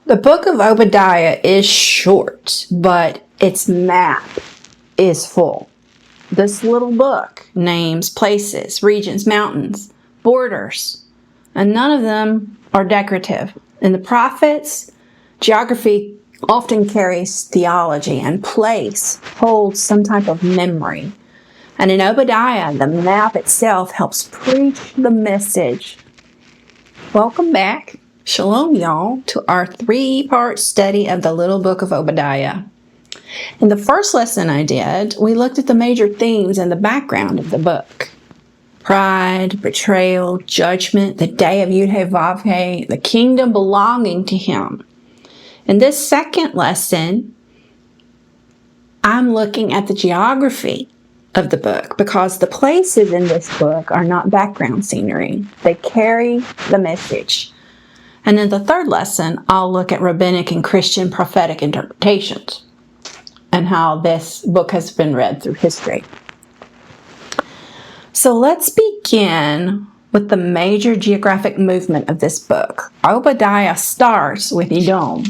The book of Obadiah is short, but its map is full. This little book names places, regions, mountains, borders, and none of them are decorative. In the prophets, geography often carries theology, and place holds some type of memory. And in Obadiah, the map itself helps preach the message. Welcome back. Shalom, y'all, to our 3-part study of the little book of Obadiah. In the first lesson I did, we looked at the major themes and the background of the book. Pride, betrayal, judgment, the day of Yud-Heh-Vav-Heh, the kingdom belonging to him. In this second lesson, I'm looking at the geography of the book because the places in this book are not background scenery. They carry the message. And in the third lesson, I'll look at rabbinic and Christian prophetic interpretations and how this book has been read through history. So let's begin with the major geographic movement of this book. Obadiah starts with Edom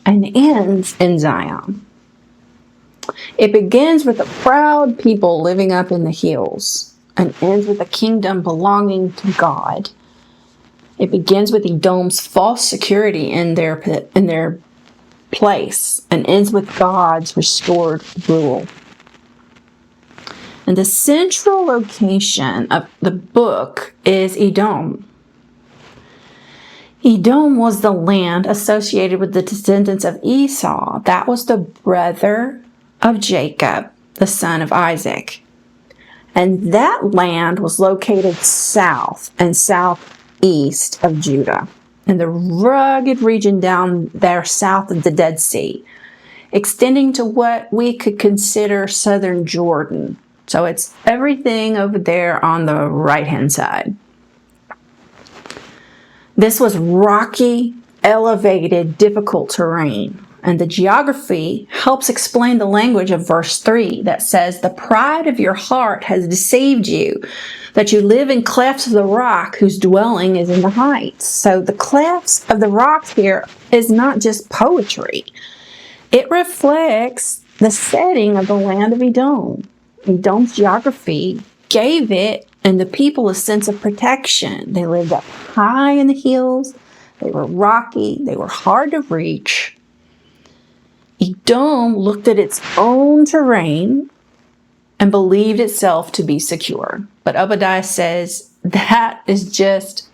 and ends in Zion. It begins with a proud people living up in the hills and ends with a kingdom belonging to God. It begins with Edom's false security in their place and ends with God's restored rule. And the central location of the book is Edom. Edom was the land associated with the descendants of Esau. That was the brother of Jacob, the son of Isaac. And that land was located south and southeast of Judah, in the rugged region down there south of the Dead Sea, extending to what we could consider southern Jordan. So it's everything over there on the right-hand side. This was rocky, elevated, difficult terrain. And the geography helps explain the language of verse 3 that says, "The pride of your heart has deceived you, that you live in clefts of the rock, whose dwelling is in the heights." So the clefts of the rock here is not just poetry. It reflects the setting of the land of Edom. Edom's geography gave it and the people a sense of protection. They lived up high in the hills. They were rocky. They were hard to reach. Edom looked at its own terrain and believed itself to be secure. But Obadiah says that is just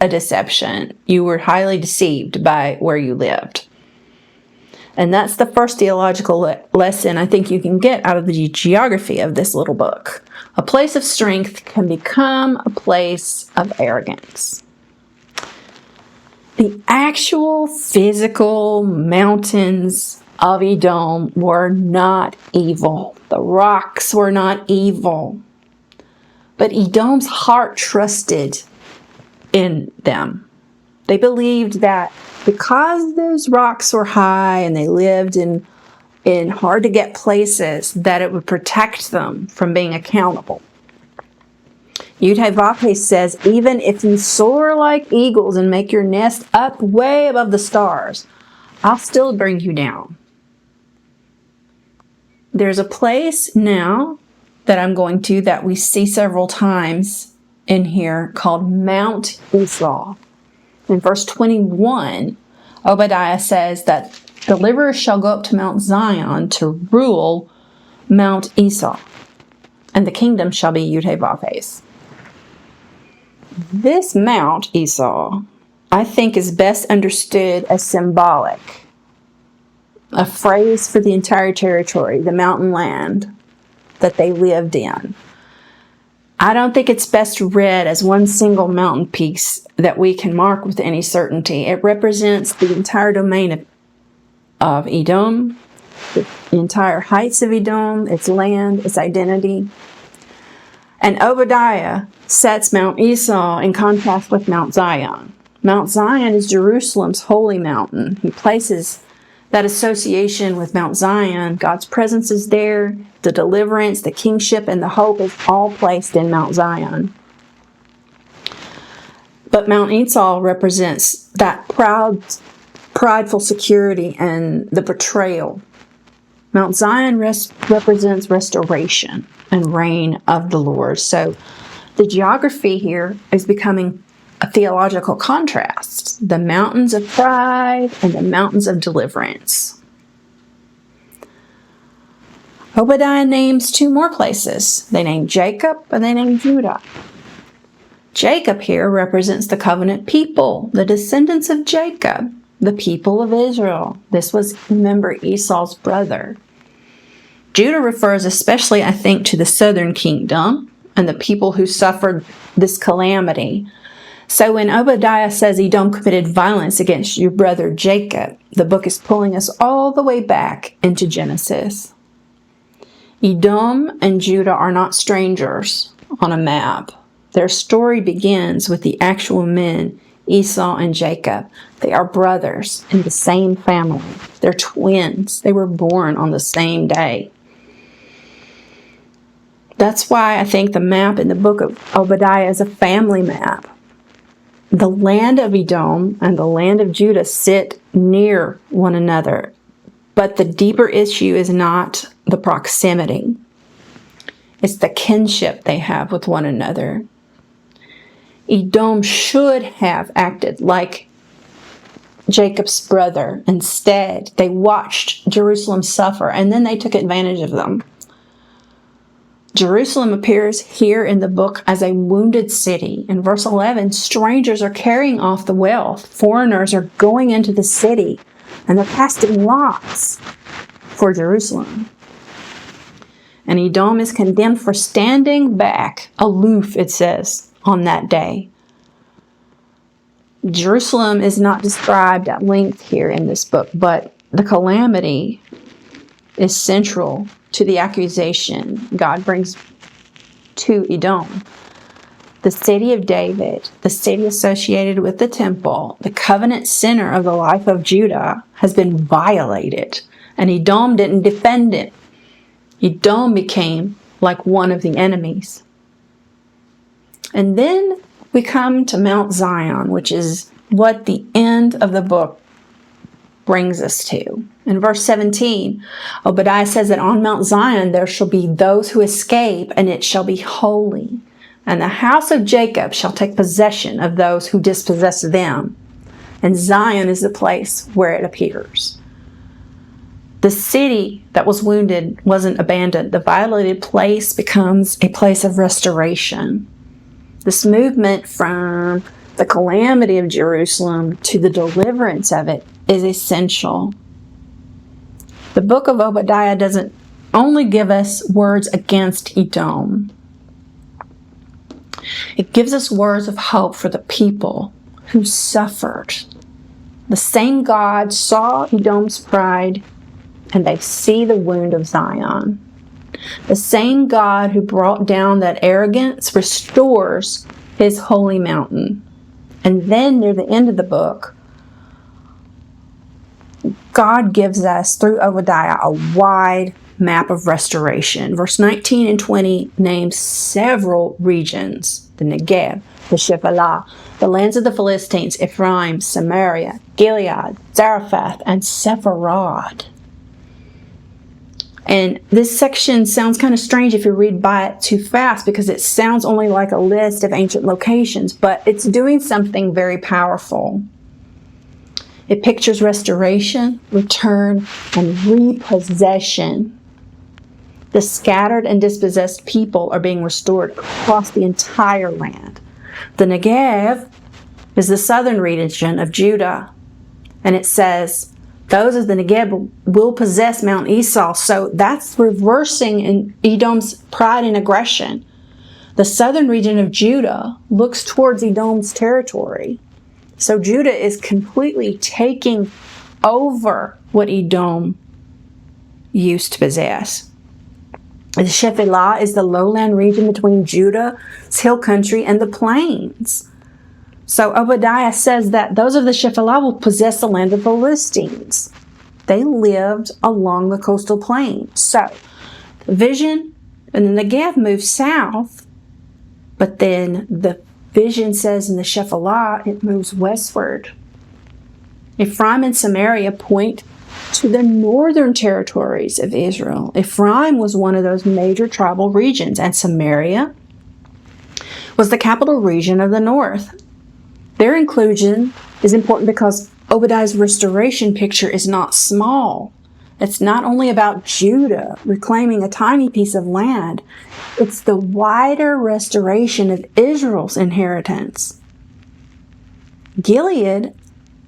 a deception. You were highly deceived by where you lived. And that's the first theological lesson I think you can get out of the geography of this little book. A place of strength can become a place of arrogance. The actual physical mountains of Edom were not evil. The rocks were not evil. But Edom's heart trusted in them. They believed that because those rocks were high and they lived in hard to get places, that it would protect them from being accountable. Yud-Heh-Vav-Heh says, "Even if you soar like eagles and make your nest up way above the stars, I'll still bring you down." There's a place now that I'm going to that we see several times in here called Mount Esau. In verse 21, Obadiah says that deliverers shall go up to Mount Zion to rule Mount Esau, and the kingdom shall be Yud-Heh-Vav-Heh's. This Mount Esau, I think, is best understood as symbolic. A phrase for the entire territory, the mountain land that they lived in. I don't think it's best read as one single mountain piece that we can mark with any certainty. It represents the entire domain of Edom, the entire heights of Edom, its land, its identity. And Obadiah sets Mount Esau in contrast with Mount Zion. Mount Zion is Jerusalem's holy mountain. He places that association with Mount Zion. God's presence is there. The deliverance, the kingship, and the hope is all placed in Mount Zion. But Mount Esau represents that proud prideful security and the betrayal. Mount Zion represents restoration and reign of the Lord. So the geography here is becoming a theological contrast. The mountains of pride and the mountains of deliverance. Obadiah names two more places. They name Jacob and they name Judah. Jacob here represents the covenant people, the descendants of Jacob, the people of Israel. This was, remember, Esau's brother. Judah refers especially, I think, to the southern kingdom and the people who suffered this calamity. So when Obadiah says Edom committed violence against your brother Jacob, the book is pulling us all the way back into Genesis. Edom and Judah are not strangers on a map. Their story begins with the actual men, Esau and Jacob. They are brothers in the same family. They're twins. They were born on the same day. That's why I think the map in the book of Obadiah is a family map. The land of Edom and the land of Judah sit near one another, but the deeper issue is not the proximity. It's the kinship they have with one another. Edom should have acted like Jacob's brother. Instead, they watched Jerusalem suffer, and then they took advantage of them. Jerusalem appears here in the book as a wounded city. In verse 11, strangers are carrying off the wealth. Foreigners are going into the city, and they're casting lots for Jerusalem. And Edom is condemned for standing back, aloof, it says, on that day. Jerusalem is not described at length here in this book, but the calamity is central to the accusation God brings to Edom. The city of David, the city associated with the temple, the covenant center of the life of Judah, has been violated, and Edom didn't defend it. Edom became like one of the enemies. And then we come to Mount Zion, which is what the end of the book brings us to. In verse 17, Obadiah says that on Mount Zion there shall be those who escape, and it shall be holy. And the house of Jacob shall take possession of those who dispossess them. And Zion is the place where it appears. The city that was wounded wasn't abandoned. The violated place becomes a place of restoration. This movement from the calamity of Jerusalem to the deliverance of it is essential. The book of Obadiah doesn't only give us words against Edom. It gives us words of hope for the people who suffered. The same God saw Edom's pride, and they see the wound of Zion. The same God who brought down that arrogance restores his holy mountain. And then near the end of the book, God gives us, through Obadiah, a wide map of restoration. Verse 19 and 20 names several regions: the Negev, the Shephelah, the lands of the Philistines, Ephraim, Samaria, Gilead, Zarephath, and Sepharad. And this section sounds kind of strange if you read by it too fast, because it sounds only like a list of ancient locations, but it's doing something very powerful. It pictures restoration, return, and repossession. The scattered and dispossessed people are being restored across the entire land. The Negev is the southern region of Judah, and it says, those of the Negev will possess Mount Esau. So that's reversing in Edom's pride and aggression. The southern region of Judah looks towards Edom's territory. So Judah is completely taking over what Edom used to possess. The Shephelah is the lowland region between Judah's hill country and the plains. So Obadiah says that those of the Shephelah will possess the land of the Philistines. They lived along the coastal plain. So the vision and the Negev moved south, but then the vision says in the Shephelah it moves westward. Ephraim and Samaria point to the northern territories of Israel. Ephraim was one of those major tribal regions, and Samaria was the capital region of the north. Their inclusion is important because Obadiah's restoration picture is not small. It's not only about Judah reclaiming a tiny piece of land. It's the wider restoration of Israel's inheritance. Gilead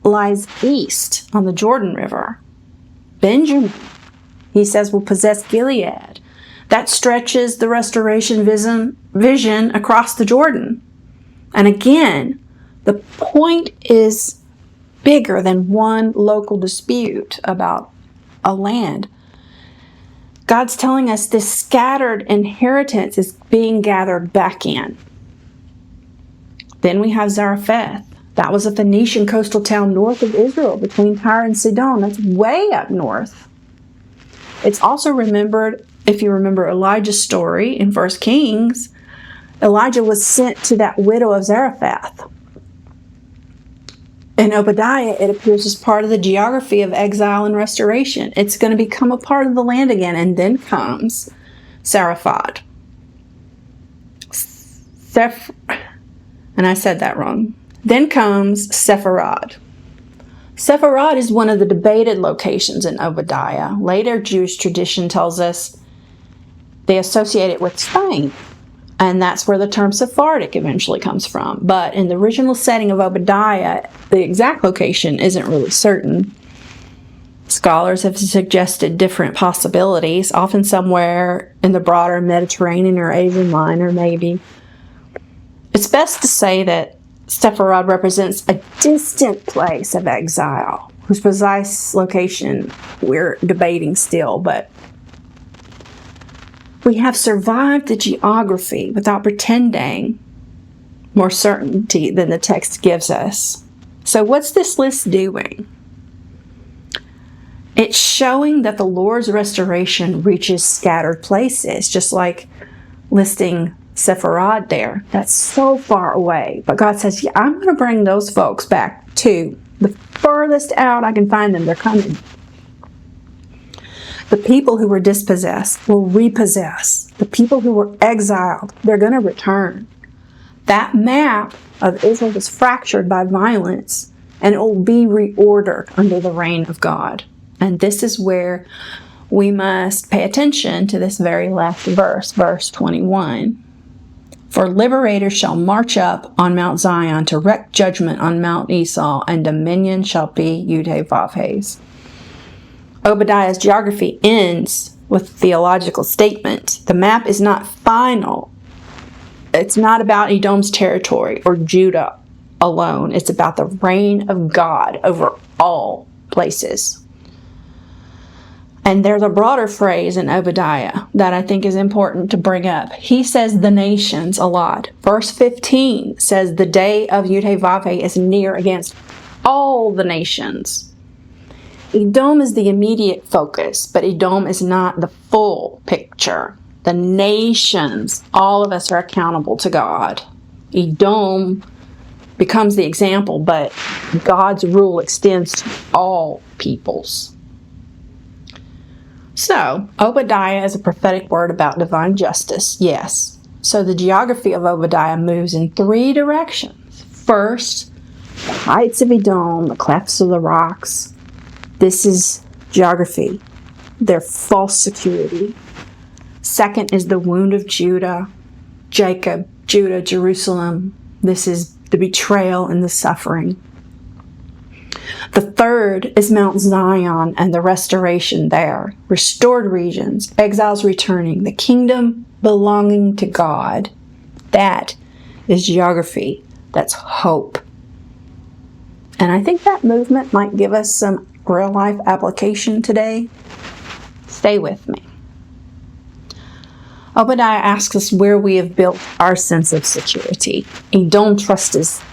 lies east on the Jordan River. Benjamin, he says, will possess Gilead. That stretches the restoration vision across the Jordan. And again, the point is bigger than one local dispute about a land. God's telling us this scattered inheritance is being gathered back in. Then we have Zarephath. That was a Phoenician coastal town north of Israel between Tyre and Sidon. That's way up north. It's also remembered, if you remember Elijah's story in 1 Kings, Elijah was sent to that widow of Zarephath. In Obadiah, it appears as part of the geography of exile and restoration. It's going to become a part of the land again. And then comes Zarephath. And I said that wrong. Then comes Sepharad. Sepharad is one of the debated locations in Obadiah. Later Jewish tradition tells us they associate it with Spain. And that's where the term Sephardic eventually comes from. But in the original setting of Obadiah, the exact location isn't really certain. Scholars have suggested different possibilities, often somewhere in the broader Mediterranean or Asian Minor, maybe. It's best to say that Sepharad represents a distant place of exile, whose precise location we're debating still, but we have survived the geography without pretending more certainty than the text gives us. So what's this list doing? It's showing that the Lord's restoration reaches scattered places, just like listing Sepharad there. That's so far away. But God says, yeah, I'm going to bring those folks back too. The furthest out I can find them, they're coming. The people who were dispossessed will repossess. The people who were exiled, they're going to return. That map of Israel was fractured by violence, and it will be reordered under the reign of God. And this is where we must pay attention to this very last verse, verse 21. For liberators shall march up on Mount Zion to wreak judgment on Mount Esau, and dominion shall be Yud-Heh-Vav-Heh's. Obadiah's geography ends with a theological statement. The map is not final. It's not about Edom's territory or Judah alone. It's about the reign of God over all places. And there's a broader phrase in Obadiah that I think is important to bring up. He says the nations a lot. Verse 15 says the day of Yud-Heh-Vav-Heh is near against all the nations. Edom is the immediate focus, but Edom is not the full picture. The nations, all of us are accountable to God. Edom becomes the example, but God's rule extends to all peoples. So, Obadiah is a prophetic word about divine justice, yes. So the geography of Obadiah moves in three directions. First, the heights of Edom, the clefts of the rocks. This is geography, their false security. Second is the wound of Judah, Jacob, Judah, Jerusalem. This is the betrayal and the suffering. The third is Mount Zion and the restoration there. Restored regions, exiles returning, the kingdom belonging to God. That is geography. That's hope. And I think that movement might give us some real-life application today. Stay with me. Obadiah asks us where we have built our sense of security. Edom trusts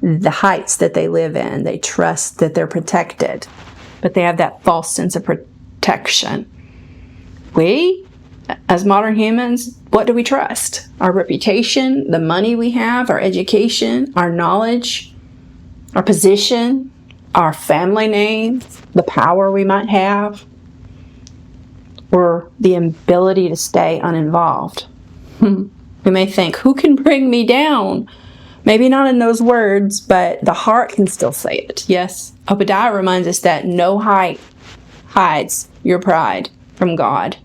the heights that they live in. They trust that they're protected, but they have that false sense of protection. We, as modern humans, what do we trust? Our reputation, the money we have, our education, our knowledge, our position, our family name, the power we might have, or the ability to stay uninvolved. We may think, who can bring me down? Maybe not in those words, but the heart can still say it. Yes, Obadiah reminds us that no height hides your pride from God.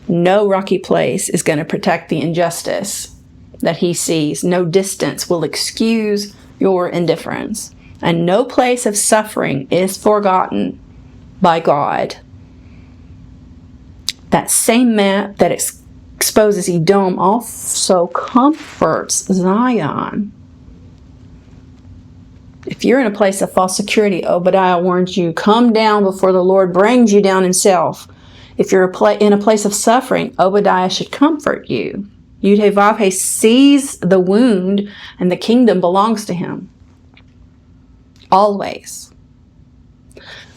No rocky place is going to protect the injustice that he sees. No distance will excuse your indifference. And no place of suffering is forgotten by God. That same map that exposes Edom also comforts Zion. If you're in a place of false security, Obadiah warns you, come down before the Lord brings you down himself. If you're in a place of suffering, Obadiah should comfort you. Yud-Heh-Vav-Heh sees the wound, and the kingdom belongs to him. Always.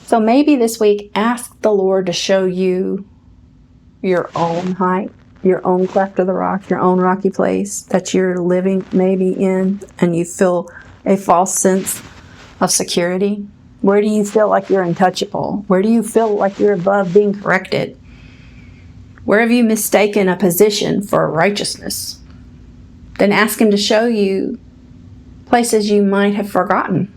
So maybe this week, ask the Lord to show you your own height, your own cleft of the rock, your own rocky place that you're living maybe in, and you feel a false sense of security. Where do you feel like you're untouchable? Where do you feel like you're above being corrected? Where have you mistaken a position for righteousness? Then ask him to show you places you might have forgotten.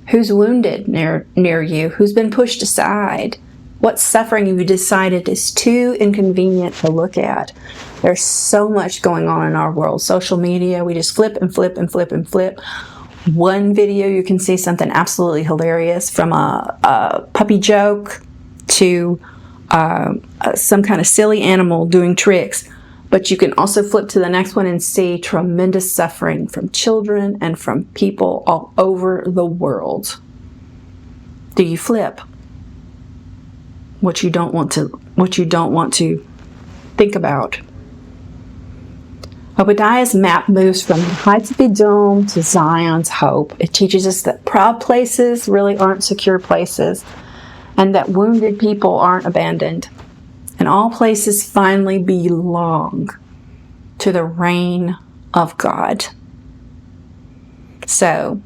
Who's wounded near you? Who's been pushed aside? What suffering have you decided is too inconvenient to look at? There's so much going on in our world. Social media, we just flip and flip and flip and flip. One video, you can see something absolutely hilarious, from a puppy joke to some kind of silly animal doing tricks. But you can also flip to the next one and see tremendous suffering from children and from people all over the world. Do you flip? What you don't want to think about. Obadiah's map moves from the heights of Edom to Zion's hope. It teaches us that proud places really aren't secure places, and that wounded people aren't abandoned. And all places finally belong to the reign of God. So,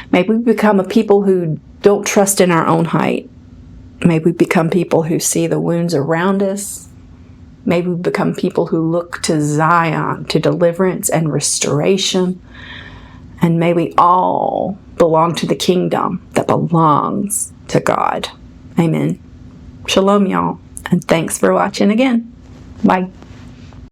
may we become a people who don't trust in our own height. May we become people who see the wounds around us. May we become people who look to Zion, to deliverance and restoration. And may we all belong to the kingdom that belongs to God. Amen. Shalom, y'all. And thanks for watching again. Bye.